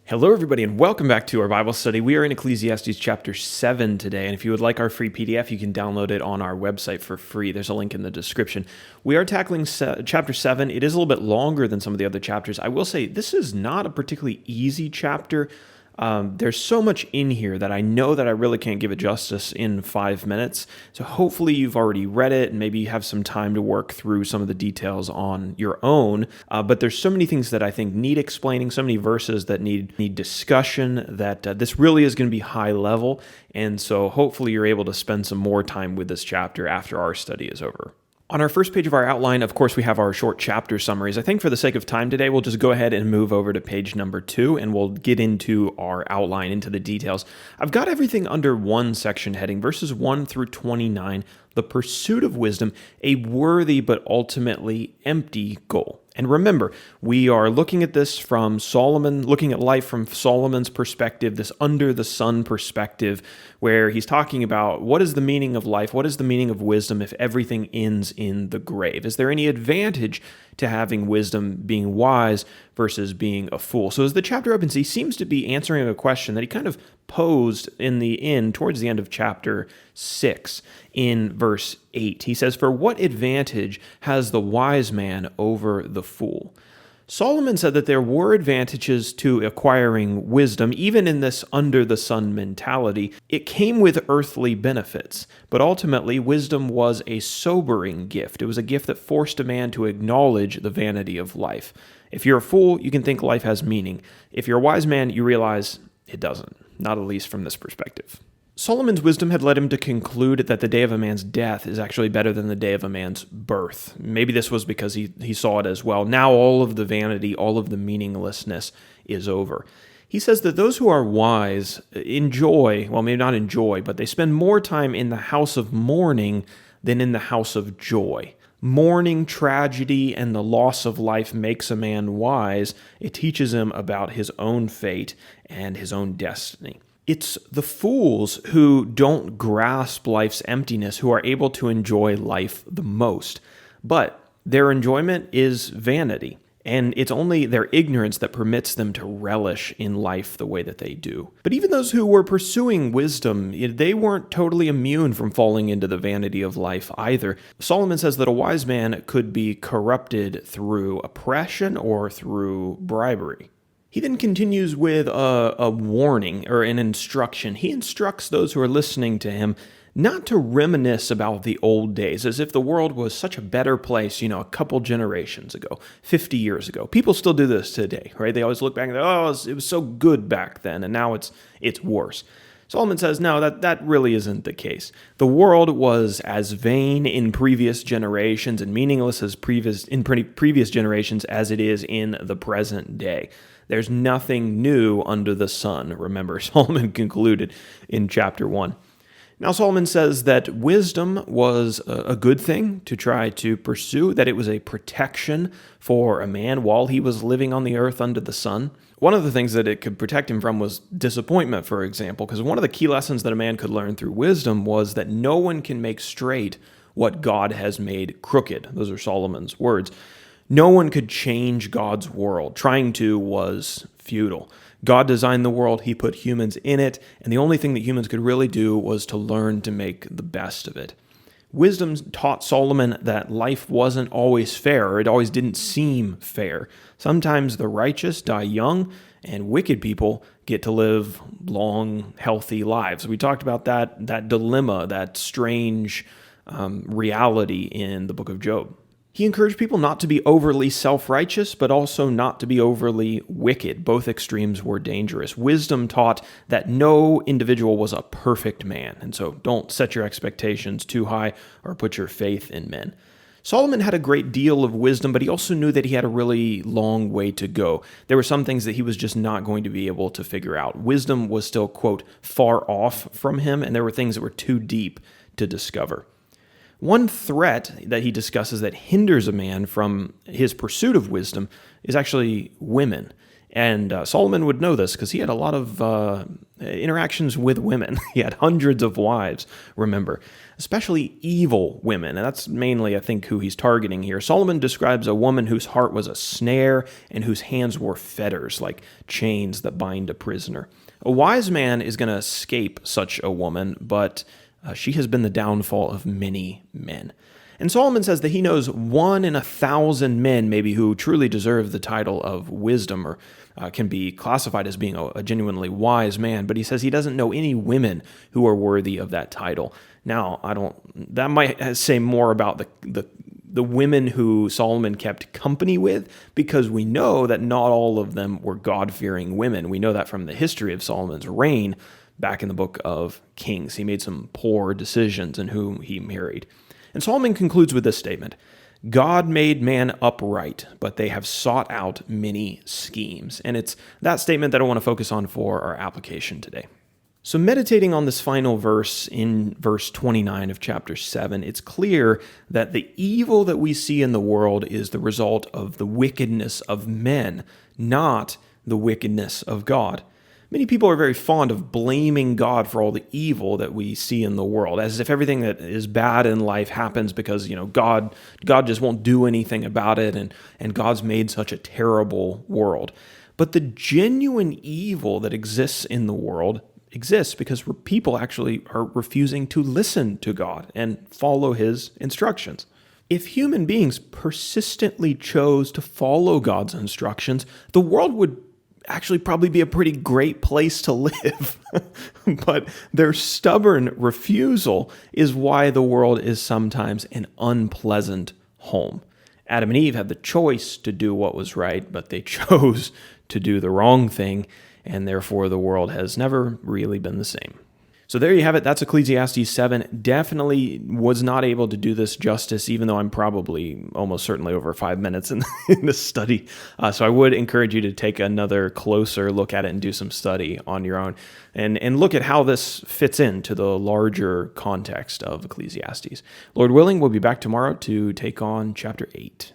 Hello, everybody, and welcome back to our Bible study. We are in Ecclesiastes chapter 7 today, and if you would like our free PDF, you can download it on our website for free. There's a link in the description. We are tackling chapter 7. It is a little bit longer than some of the other chapters. I will say this is not a particularly easy chapter. There's so much in here that I know that I really can't give it justice in 5 minutes. So hopefully you've already read it and maybe you have some time to work through some of the details on your own. But there's so many things that I think need explaining, so many verses that need discussion, that this really is going to be high level. And so hopefully you're able to spend some more time with this chapter after our study is over. On our first page of our outline, of course, we have our short chapter summaries. I think for the sake of time today, we'll just go ahead and move over to page number 2, and we'll get into our outline, into the details. I've got everything under one section heading, verses 1 through 29, the pursuit of wisdom, a worthy but ultimately empty goal. And remember, we are looking at this from Solomon, looking at life from Solomon's perspective, this under the sun perspective, where he's talking about what is the meaning of life, what is the meaning of wisdom if everything ends in the grave? Is there any advantage to having wisdom, being wise versus being a fool? So as the chapter opens, he seems to be answering a question that he kind of posed towards the end of chapter 6 in verse 8. He says, "For what advantage has the wise man over the fool?" Solomon said that there were advantages to acquiring wisdom, even in this under-the-sun mentality. It came with earthly benefits, but ultimately wisdom was a sobering gift. It was a gift that forced a man to acknowledge the vanity of life. If you're a fool, you can think life has meaning. If you're a wise man, you realize it doesn't, not at least from this perspective. Solomon's wisdom had led him to conclude that the day of a man's death is actually better than the day of a man's birth. Maybe this was because he saw it as well. Now all of the vanity, all of the meaninglessness is over. He says that those who are wise enjoy, well, maybe not enjoy, but they spend more time in the house of mourning than in the house of joy. Mourning, tragedy, and the loss of life makes a man wise. It teaches him about his own fate and his own destiny. It's the fools who don't grasp life's emptiness who are able to enjoy life the most. But their enjoyment is vanity, and it's only their ignorance that permits them to relish in life the way that they do. But even those who were pursuing wisdom, they weren't totally immune from falling into the vanity of life either. Solomon says that a wise man could be corrupted through oppression or through bribery. He then continues with a warning or an instruction. He instructs those who are listening to him not to reminisce about the old days, as if the world was such a better place, a couple generations ago, 50 years ago. People still do this today, right? They always look back and go, it was so good back then, and now it's worse. Solomon says, no, that really isn't the case. The world was as vain in previous generations and meaningless as previous generations as it is in the present day. There's nothing new under the sun, remember, Solomon concluded in chapter 1. Now, Solomon says that wisdom was a good thing to try to pursue, that it was a protection for a man while he was living on the earth under the sun. One of the things that it could protect him from was disappointment, for example, because one of the key lessons that a man could learn through wisdom was that no one can make straight what God has made crooked. Those are Solomon's words. No one could change God's world. Trying to was futile. God designed the world, he put humans in it, and the only thing that humans could really do was to learn to make the best of it. Wisdom taught Solomon that life wasn't always fair, or it always didn't seem fair. Sometimes the righteous die young, and wicked people get to live long, healthy lives. We talked about that dilemma, that strange reality in the book of Job. He encouraged people not to be overly self-righteous, but also not to be overly wicked. Both extremes were dangerous. Wisdom taught that no individual was a perfect man, and so don't set your expectations too high or put your faith in men. Solomon had a great deal of wisdom, but he also knew that he had a really long way to go. There were some things that he was just not going to be able to figure out. Wisdom was still, quote, far off from him, and there were things that were too deep to discover. One threat that he discusses that hinders a man from his pursuit of wisdom is actually women. And Solomon would know this because he had a lot of interactions with women. He had hundreds of wives, remember, especially evil women. And that's mainly, I think, who he's targeting here. Solomon describes a woman whose heart was a snare and whose hands were fetters, like chains that bind a prisoner. A wise man is going to escape such a woman, but she has been the downfall of many men. And Solomon says that he knows 1 in 1,000 men maybe who truly deserve the title of wisdom or can be classified as being a genuinely wise man, but he says he doesn't know any women who are worthy of that title. Now, that might say more about the women who Solomon kept company with, because we know that not all of them were God-fearing women. We know that from the history of Solomon's reign back in the Book of Kings. He made some poor decisions in whom he married. And Solomon concludes with this statement: God made man upright, but they have sought out many schemes. And it's that statement that I want to focus on for our application today. So meditating on this final verse in verse 29 of chapter 7, it's clear that the evil that we see in the world is the result of the wickedness of men, not the wickedness of God. Many people are very fond of blaming God for all the evil that we see in the world, as if everything that is bad in life happens because, God just won't do anything about it, and God's made such a terrible world. But the genuine evil that exists in the world exists because people actually are refusing to listen to God and follow his instructions. If human beings persistently chose to follow God's instructions, the world would actually probably be a pretty great place to live. But their stubborn refusal is why the world is sometimes an unpleasant home. Adam and Eve had the choice to do what was right, but they chose to do the wrong thing, and therefore the world has never really been the same. So there you have it. That's Ecclesiastes 7. Definitely was not able to do this justice, even though I'm probably almost certainly over 5 minutes in this study. So I would encourage you to take another closer look at it and do some study on your own and look at how this fits into the larger context of Ecclesiastes. Lord willing, we'll be back tomorrow to take on chapter 8.